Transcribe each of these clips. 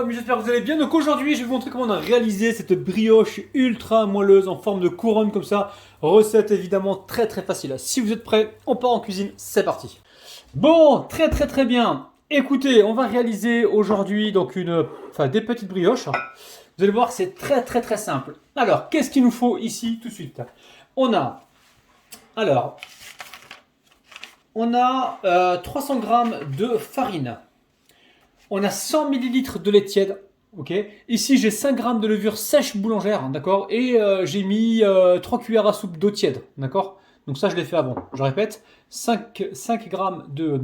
famille, j'espère que vous allez bien. Donc aujourd'hui, je vais vous montrer comment on a réalisé cette brioche ultra moelleuse en forme de couronne comme ça. Recette évidemment très facile. Si vous êtes prêts, on part en cuisine, c'est parti. Bon, très bien. Écoutez, on va réaliser aujourd'hui donc des petites brioches. Vous allez voir, c'est très simple. Alors, qu'est-ce qu'il nous faut ici tout de suite? On a, alors, on a 300 g de farine. On a 100 ml de lait tiède. Ok. Ici, j'ai 5 g de levure sèche boulangère, d'accord. Et j'ai mis 3 cuillères à soupe d'eau tiède, d'accord. Donc ça, je l'ai fait avant. Je répète, 5 g de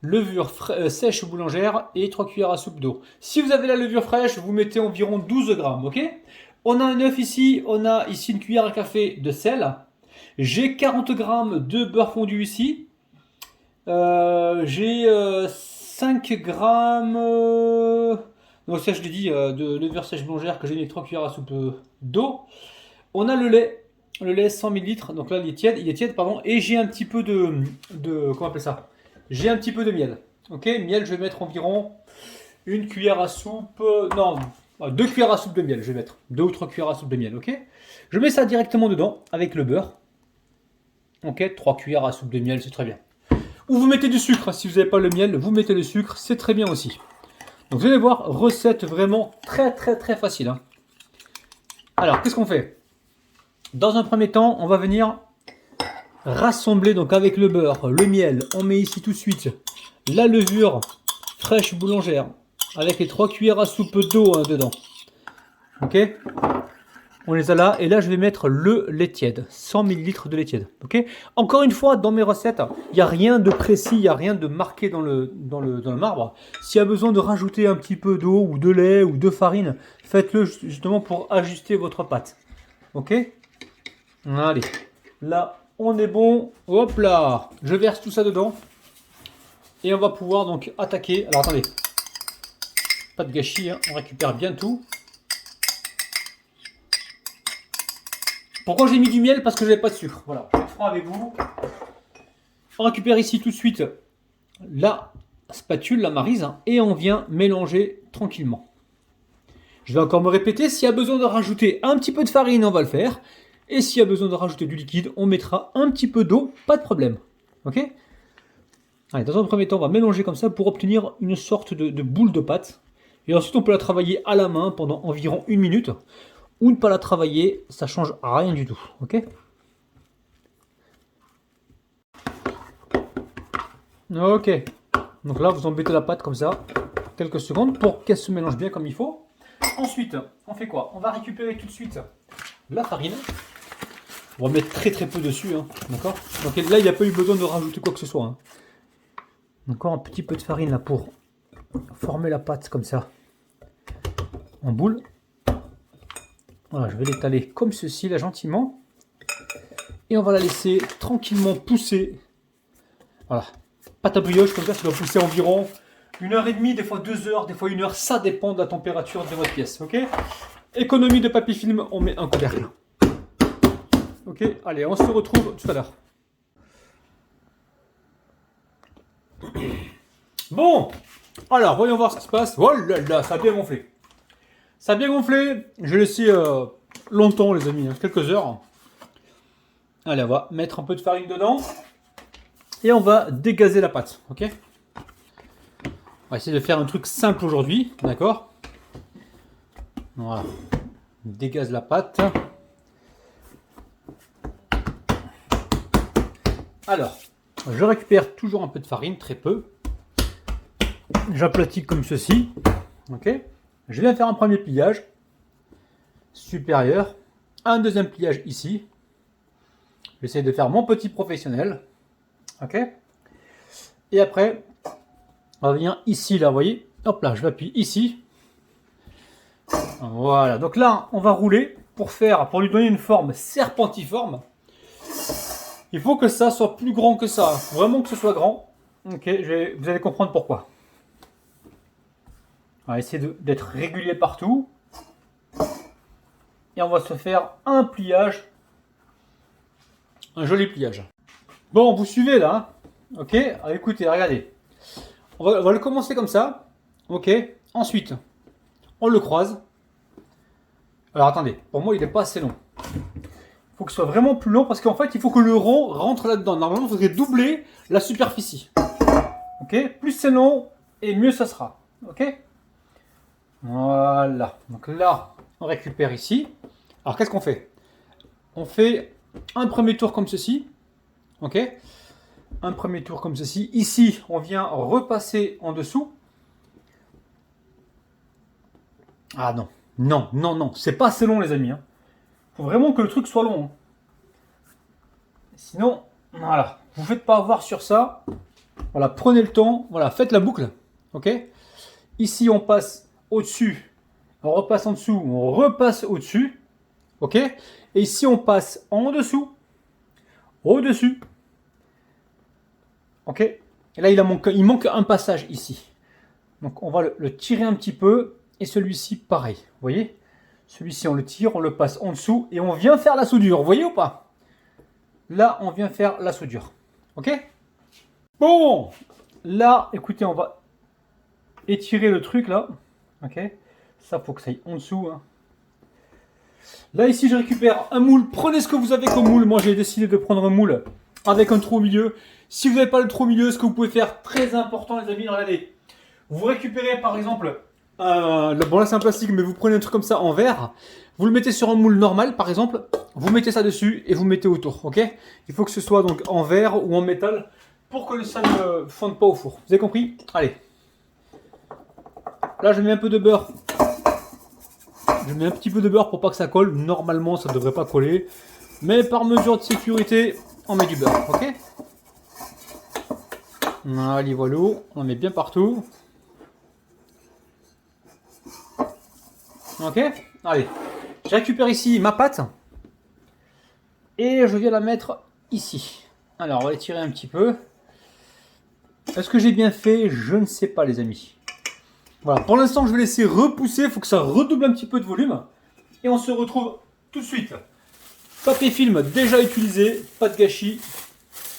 levure sèche boulangère et 3 cuillères à soupe d'eau. Si vous avez la levure fraîche, vous mettez environ 12 g, ok. On a un œuf ici, on a ici une cuillère à café de sel. J'ai 40 g de beurre fondu ici. J'ai 5 g, donc ça je l'ai dit, de levure sèche boulangère que j'ai mis 3 cuillères à soupe d'eau. On a le lait 100 ml, donc là il est tiède pardon, et j'ai un petit peu de comment on appelle ça? J'ai un petit peu de miel. Ok, miel je vais mettre environ une cuillère à soupe, non, 2 cuillères à soupe de miel je vais mettre, 2 ou 3 cuillères à soupe de miel, ok. Je mets ça directement dedans avec le beurre. Ok, 3 cuillères à soupe de miel, c'est très bien. Ou vous mettez du sucre, si vous n'avez pas le miel, vous mettez le sucre, c'est très bien aussi. Donc vous allez voir, recette vraiment très facile. Hein. Alors, qu'est-ce qu'on fait? Dans un premier temps, on va venir rassembler donc avec le beurre, le miel. On met ici tout de suite la levure fraîche boulangère avec les 3 cuillères à soupe d'eau dedans. Ok? On les a là, et là je vais mettre le lait tiède, 100 ml de lait tiède. Ok. Encore une fois, dans mes recettes, il n'y a rien de précis, il n'y a rien de marqué dans le marbre. S'il y a besoin de rajouter un petit peu d'eau, ou de lait, ou de farine, faites-le justement pour ajuster votre pâte. Ok. Allez, là on est bon. Hop là, je verse tout ça dedans. Et on va pouvoir donc attaquer. Alors attendez, pas de gâchis, hein. On récupère bien tout. Pourquoi j'ai mis du miel? Parce que je n'avais pas de sucre. Voilà, je vais être franc avec vous. On récupère ici tout de suite la spatule, la maryse, hein, et on vient mélanger tranquillement. Je vais encore me répéter, s'il y a besoin de rajouter un petit peu de farine, on va le faire. Et s'il y a besoin de rajouter du liquide, on mettra un petit peu d'eau, pas de problème. Ok? Allez, dans un premier temps, on va mélanger comme ça pour obtenir une sorte de boule de pâte. Et ensuite, on peut la travailler à la main pendant environ 1 minute. Ou ne pas la travailler, ça change rien du tout, ok? Ok, donc là vous embêtez la pâte comme ça, quelques secondes pour qu'elle se mélange bien comme il faut. Ensuite, on fait quoi? On va récupérer tout de suite la farine. On va mettre très peu dessus, hein, d'accord? Donc là il n'y a pas eu besoin de rajouter quoi que ce soit. Hein. Encore un petit peu de farine là pour former la pâte comme ça, en boule. Voilà, je vais l'étaler comme ceci, là, gentiment. Et on va la laisser tranquillement pousser. Voilà. Pâte à brioche, comme ça doit pousser environ 1h30, des fois 2 heures, des fois 1 heure. Ça dépend de la température de votre pièce. Ok. Économie de papier film, on met un couvercle. Ok, allez, on se retrouve tout à l'heure. Bon, alors, voyons voir ce qui se passe. Oh là là, ça a bien gonflé. Ça a bien gonflé, je l'ai laissé longtemps les amis, hein, quelques heures. Allez, on va mettre un peu de farine dedans. Et on va dégazer la pâte, ok? On va essayer de faire un truc simple aujourd'hui, d'accord? Voilà. On dégaze la pâte. Alors, je récupère toujours un peu de farine, très peu. J'aplatis comme ceci, ok? Je viens faire un premier pliage supérieur, un deuxième pliage ici. J'essaie de faire mon petit professionnel, ok? Et après, on va venir ici, là, vous voyez? Hop là, je l'appuie ici. Voilà, donc là, on va rouler pour lui donner une forme serpentiforme. Il faut que ça soit plus grand que ça, vraiment que ce soit grand. Ok, vous allez comprendre pourquoi. On va essayer d'être régulier partout. Et on va se faire un pliage. Un joli pliage. Bon, vous suivez là. Hein. Ok, alors, écoutez, regardez. On va le commencer comme ça. Ok, ensuite, on le croise. Alors attendez, pour moi il n'est pas assez long. Il faut que ce soit vraiment plus long parce qu'en fait il faut que le rond rentre là-dedans. Normalement il faudrait doubler la superficie. Ok, plus c'est long et mieux ça sera. Ok, voilà. Donc là on récupère ici. Alors qu'est-ce qu'on fait? On fait un premier tour comme ceci. Ok, un premier tour comme ceci. Ici on vient repasser en dessous. Ah non, non, non, non, c'est pas assez long les amis. Faut vraiment que le truc soit long. Sinon, voilà, vous ne faites pas avoir sur ça. Voilà, prenez le temps, voilà, faites la boucle. Ok. Ici, on passe au-dessus, on repasse en dessous, on repasse au-dessus. Ok. Et ici, on passe en dessous, au-dessus. Ok. Et là, il manque un passage ici. Donc, on va le tirer un petit peu. Et celui-ci, pareil. Vous voyez? Celui-ci, on le tire, on le passe en dessous et on vient faire la soudure. Vous voyez ou pas? Là, on vient faire la soudure. Ok? Bon, là, écoutez, on va étirer le truc là. Ok? Ça, faut que ça aille en dessous. Hein. Là, ici, je récupère un moule. Prenez ce que vous avez comme moule. Moi, j'ai décidé de prendre un moule avec un trou au milieu. Si vous n'avez pas le trou au milieu, ce que vous pouvez faire, très important, les amis, regardez. Vous récupérez, par exemple, bon là c'est un plastique, mais vous prenez un truc comme ça en verre, vous le mettez sur un moule normal par exemple, vous mettez ça dessus et vous mettez autour, ok? Il faut que ce soit donc en verre ou en métal pour que ça ne fonde pas au four. Vous avez compris? Allez. Là je mets un peu de beurre. Je mets un petit peu de beurre pour pas que ça colle. Normalement ça ne devrait pas coller. Mais par mesure de sécurité, on met du beurre, ok? Allez voilà, on met bien partout. Ok, allez, je récupère ici ma pâte et je viens la mettre ici. Alors, on va l'étirer un petit peu. Est-ce que j'ai bien fait? Je ne sais pas, les amis. Voilà, pour l'instant, je vais laisser repousser. Il faut que ça redouble un petit peu de volume. Et on se retrouve tout de suite. Papier film déjà utilisé, pas de gâchis.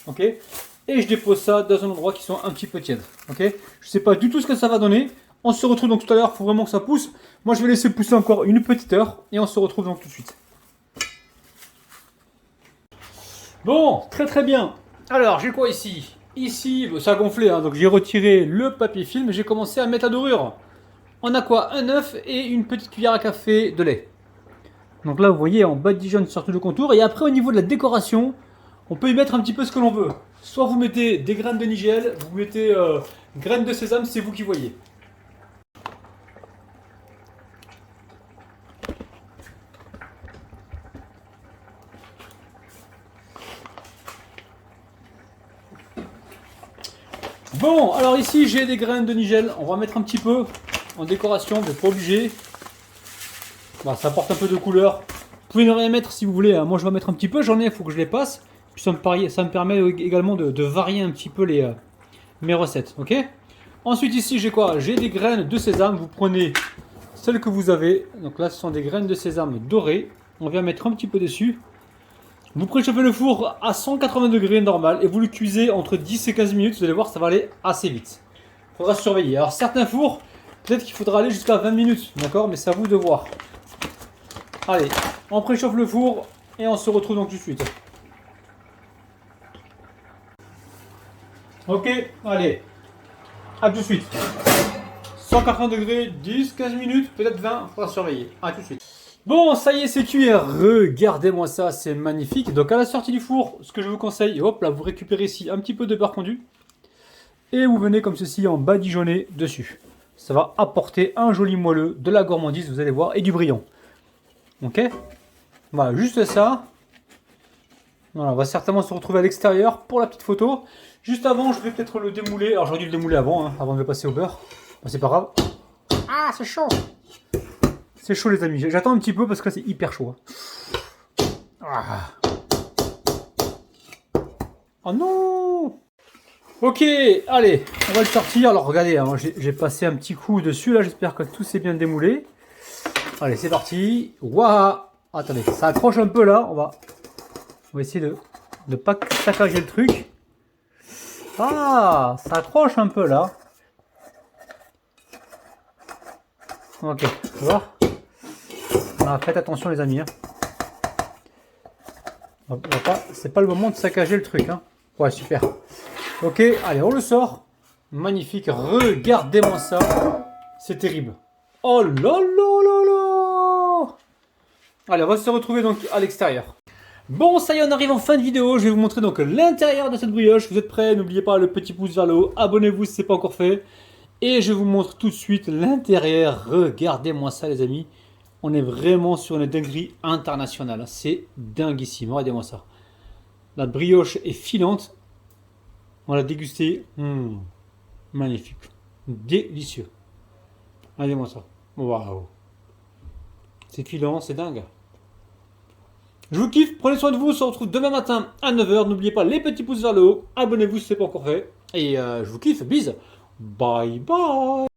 Ok, et je dépose ça dans un endroit qui soit un petit peu tiède. Ok, je ne sais pas du tout ce que ça va donner. On se retrouve donc tout à l'heure, il faut vraiment que ça pousse. Moi je vais laisser pousser encore une petite heure et on se retrouve donc tout de suite. Bon, très très bien. Alors j'ai quoi ici? Ici, ça a gonflé, hein, donc j'ai retiré le papier film et j'ai commencé à mettre la dorure. On a quoi? Un œuf et une petite cuillère à café de lait. Donc là vous voyez en badigeonne sur tout le contour. Et après au niveau de la décoration, on peut y mettre un petit peu ce que l'on veut. Soit vous mettez des graines de nigel, vous mettez graines de sésame, c'est vous qui voyez. Bon, alors ici j'ai des graines de nigel, on va mettre un petit peu en décoration, mais pas obligé. Bah, ça apporte un peu de couleur. Vous pouvez ne rien mettre si vous voulez, hein. Moi je vais mettre un petit peu, j'en ai, il faut que je les passe. Puis ça me permet également de varier un petit peu mes recettes, ok? Ensuite ici j'ai quoi? J'ai des graines de sésame, vous prenez celles que vous avez. Donc là ce sont des graines de sésame dorées. On vient mettre un petit peu dessus. Vous préchauffez le four à 180 degrés normal et vous le cuisez entre 10 et 15 minutes. Vous allez voir, ça va aller assez vite. Il faudra surveiller. Alors certains fours, peut-être qu'il faudra aller jusqu'à 20 minutes, d'accord? Mais c'est à vous de voir. Allez, on préchauffe le four et on se retrouve donc tout de suite. Ok, allez, à tout de suite. 180 degrés, 10, 15 minutes, peut-être 20, il faudra surveiller. À tout de suite. Bon, ça y est, c'est cuit. Regardez-moi ça, c'est magnifique. Donc à la sortie du four, ce que je vous conseille, hop là, vous récupérez ici un petit peu de beurre fondu. Et vous venez comme ceci en badigeonner dessus. Ça va apporter un joli moelleux, de la gourmandise, vous allez voir, et du brillant. Ok? Voilà, juste ça. Voilà, on va certainement se retrouver à l'extérieur pour la petite photo. Juste avant, je vais peut-être le démouler. Alors j'aurais dû le démouler avant, hein, avant de le passer au beurre. Bon, c'est pas grave. Ah, c'est chaud! C'est chaud les amis, j'attends un petit peu parce que là c'est hyper chaud. Ah. Oh non! Ok, allez, on va le sortir. Alors regardez, hein, j'ai passé un petit coup dessus là, j'espère que tout s'est bien démoulé. Allez, c'est parti. Waouh! Attendez, ça accroche un peu là, on va essayer de ne pas saccager le truc. Ah, ça accroche un peu là. Ok, tu vois. Ah, faites attention les amis. Hein. C'est pas le moment de saccager le truc. Hein. Ouais, super. Ok, allez, on le sort. Magnifique, regardez-moi ça. C'est terrible. Oh là là là là. Allez, on va se retrouver donc à l'extérieur. Bon, ça y est, on arrive en fin de vidéo. Je vais vous montrer donc l'intérieur de cette brioche. Vous êtes prêts? N'oubliez pas le petit pouce vers le haut. Abonnez-vous si ce n'est pas encore fait. Et je vous montre tout de suite l'intérieur. Regardez-moi ça, les amis. On est vraiment sur une dinguerie internationale. C'est dinguissime. Regardez-moi ça. La brioche est filante. On l'a dégusté. Magnifique. Délicieux. Regardez-moi ça. Waouh. C'est filant, c'est dingue. Je vous kiffe, prenez soin de vous, on se retrouve demain matin à 9 h. N'oubliez pas les petits pouces vers le haut, abonnez-vous si ce n'est pas encore fait. Et je vous kiffe, bise. Bye bye.